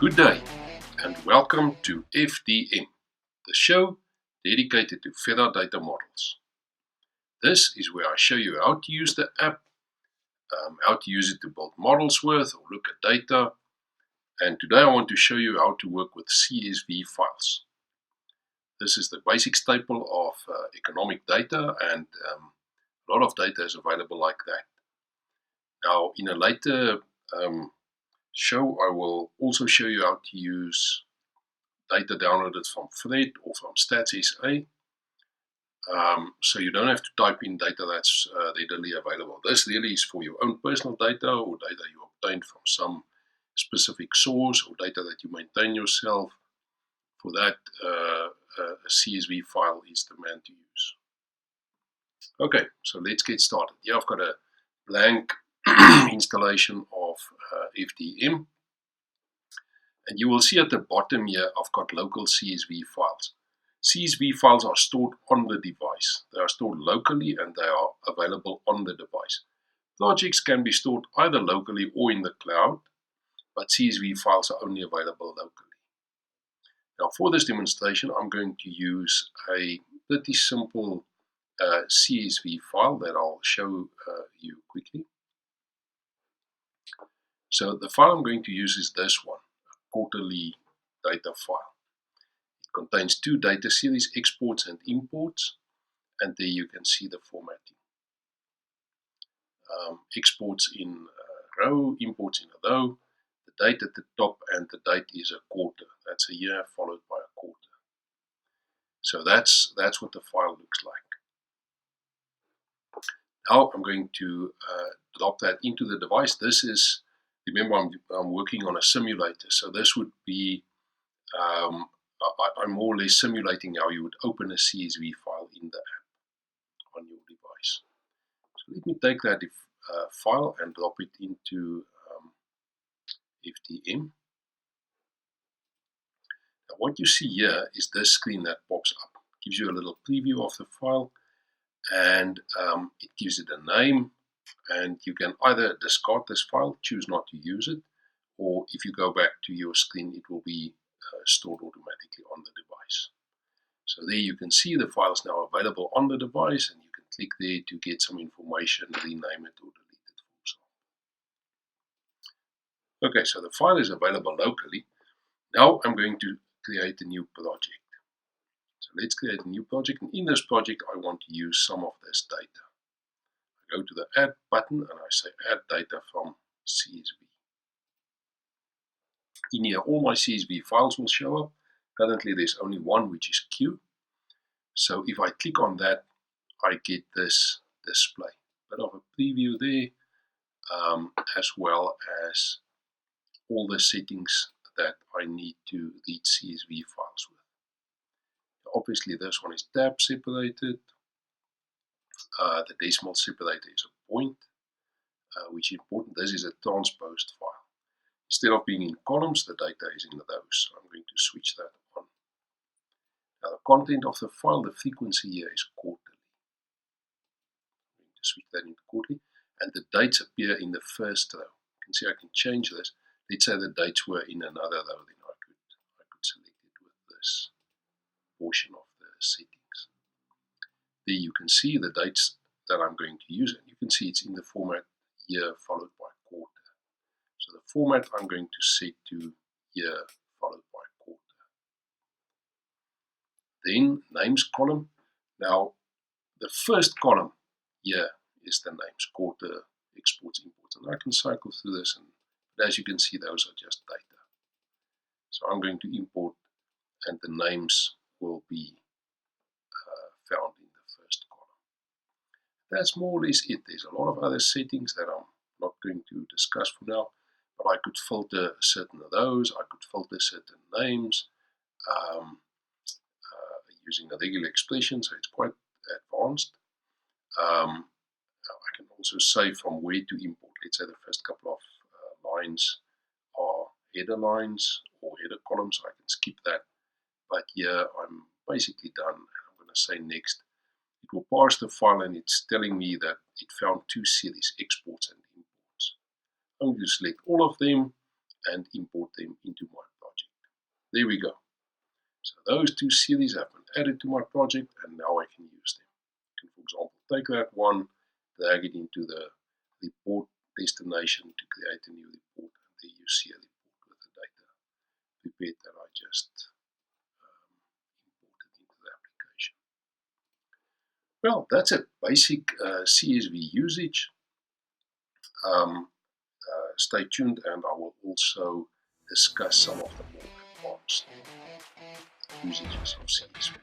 Good day and welcome to FDM, the show dedicated to Ferra data models. This is where I show you how to use the app, how to use it to build models with or look at data, and today I want to show you how to work with CSV files. This is the basic staple of economic data, and a lot of data is available like that. Now, in a later show, I will also show you how to use data downloaded from Ferra or from Stats.sa, so you don't have to type in data that's readily available. This really is for your own personal data or data you obtained from some specific source or data that you maintain yourself. For that, a CSV file is the man to use. Okay, so let's get started. Here I've got a blank installation of FDM. And you will see at the bottom here, I've got local CSV files. CSV files are stored on the device. They are stored locally and they are available on the device. Projects can be stored either locally or in the cloud, but CSV files are only available locally. Now for this demonstration, I'm going to use a pretty simple CSV file that I'll show you quickly. So the file I'm going to use is this one. Quarterly data file. It contains two data series, exports and imports, and there you can see the formatting. Exports in a row, imports in a row, the date at the top, and the date is a quarter. That's a year followed by a quarter. So that's what the file looks like. Now I'm going to drop that into the device. This is, remember, I'm working on a simulator, so this would be, I'm more or less simulating how you would open a CSV file in the app on your device. So let me take that file and drop it into FDM. Now what you see here is this screen that pops up. It gives you a little preview of the file, and it gives it a name. And you can either discard this file, choose not to use it, or if you go back to your screen, it will be stored automatically on the device. So there you can see the file is now available on the device, and you can click there to get some information, rename it or delete it, for example. Okay, so the file is available locally. Now I'm going to create a new project. So let's create a new project, and in this project I want to use some of this data. Go to the Add button and I say Add data from CSV. In here, all my CSV files will show up. Currently, there's only one, which is Q. So if I click on that, I get this display. Bit of a preview there, as well as all the settings that I need to read CSV files with. Obviously, this one is tab separated. The decimal separator is a point, which is important. This is a transposed file. Instead of being in columns, the data is in rows. So I'm going to switch that on. Now the content of the file, the frequency here is quarterly. I'm going to switch that into quarterly, and the dates appear in the first row. You can see I can change this. Let's say the dates were in another row, then I could select it with this portion of the settings. There you can see the dates that I'm going to use, and you can see it's in the format year followed by quarter. So the format I'm going to set to year followed by quarter. Then names column. Now the first column here is the names, quarter, exports, imports, and I can cycle through this, but as you can see, those are just data. So I'm going to import, and the names will be found in the first column. That's more or less it. There's a lot of other settings that I'm not going to discuss for now, but I could filter certain of those. I could filter certain names using a regular expression, so it's quite advanced. I can also say from where to import. Let's say the first couple of lines are header lines or header columns, so I can skip that. But here I'm basically done, and I'm going to say next. It will parse the file, and it's telling me that it found two series, exports and imports. I'm going to select all of them and import them into my There we go. So those two series have been added to my project, and now I can use them. I can, for example, take that one, drag it into the report destination to create a new report, and there you see a report with the data prepared that I just imported into the application. Well, that's a basic CSV usage. Stay tuned, and I will also discuss some of the more advanced usages of CSV.